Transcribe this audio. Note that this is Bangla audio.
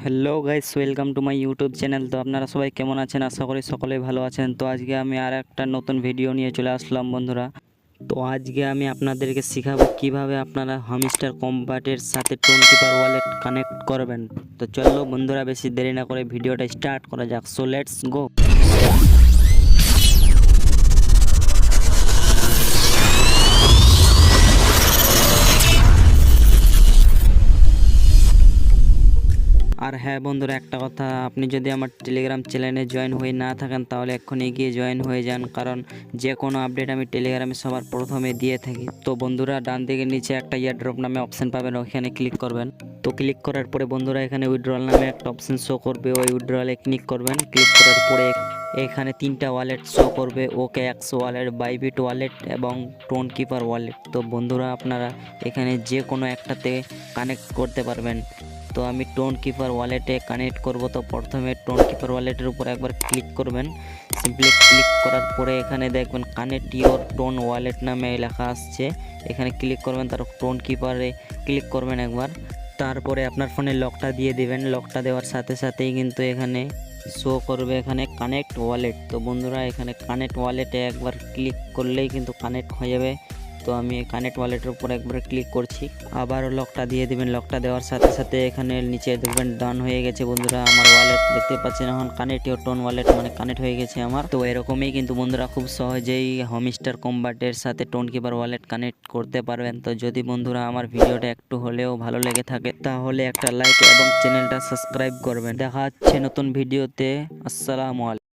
Hello guys, welcome to my YouTube channel. তো আপনারা সবাই কেমন আছেন? আশা করি সকলেই ভালো আছেন। তো আজকে আমি আর একটা নতুন ভিডিও নিয়ে চলে আসলাম বন্ধুরা। তো আজকে আমি আপনাদেরকে শেখাবো কিভাবে আপনারা হামস্টার কম্বাটের সাথে টোন কিপার ওয়ালেট কানেক্ট করবেন। তো চলো বন্ধুরা, বেশি দেরি না করে ভিডিওটা স্টার্ট করা যাক। So let's go. আর হ্যাঁ বন্ধুরা, একটা কথা, আপনি যদি আমার টেলিগ্রাম চ্যানেলে জয়েন হয়ে না থাকেন তাহলে এক্ষুনি গিয়ে জয়েন হয়ে যান, কারণ যে কোনো আপডেট আমি টেলিগ্রামে সবার প্রথমে দিয়ে থাকি। তো বন্ধুরা, ডান দিকে নিচে একটা ইয়ারড্রপ নামে অপশান পাবেন, ওখানে ক্লিক করবেন। তো ক্লিক করার পরে বন্ধুরা এখানে উইথড্রল নামে একটা অপশান শো করবে, ওই উইথড্রলে ক্লিক করবেন। ক্লিক করার পরে এখানে তিনটা ওয়ালেট শো করবে, ওকে এক্স ওয়ালেট, বাইবিট ওয়ালেট এবং টোন কিপার ওয়ালেট। তো বন্ধুরা, আপনারা এখানে যে কোনো একটাতে কানেক্ট করতে পারবেন। তো আমি টোন কিপার ওয়ালেটে কানেক্ট করব। তো প্রথমে টোন কিপার ওয়ালেটের উপর একবার ক্লিক করবেন। সিম্পলি ক্লিক করার পরে এখানে দেখবেন কানেক্ট ইওর টোন ওয়ালেট নামে লেখা আসছে, এখানে ক্লিক করবেন। তারপর টোন কিপারে ক্লিক করবেন একবার। তারপরে আপনার ফোনে লকটা দিয়ে দিবেন। লকটা দেওয়ার সাথে সাথেই কিন্তু এখানে শো করবে এখানে কানেক্ট ওয়ালেট। তো বন্ধুরা, এখানে কানেক্ট ওয়ালেটে একবার ক্লিক করলেই কিন্তু কানেক্ট হয়ে যাবে। তো আমি কানেক্ট ওয়ালেটের উপর একবার ক্লিক করছি, আবারও লকটা দিয়ে দিবেন। লকটা দেওয়ার সাথে সাথে এখানে নিচে দেখবেন ডান হয়ে গেছে বন্ধুরা আমার ওয়ালেট। দেখতে পাচ্ছেন এখন কানেক্ট ইওর টোন ওয়ালেট মানে কানেক্ট হয়ে গেছে আমার। তো এরকমই কিন্তু বন্ধুরা খুব সহজেই হামস্টার কম্বাটের সাথে টোন কিপার ওয়ালেট কানেক্ট করতে পারবেন। তো যদি বন্ধুরা আমার ভিডিওটা একটু হলেও ভালো লেগে থাকে তাহলে একটা লাইক এবং চ্যানেলটা সাবস্ক্রাইব করবেন। দেখা হচ্ছে নতুন ভিডিওতে। আসসালামু আলাইকুম।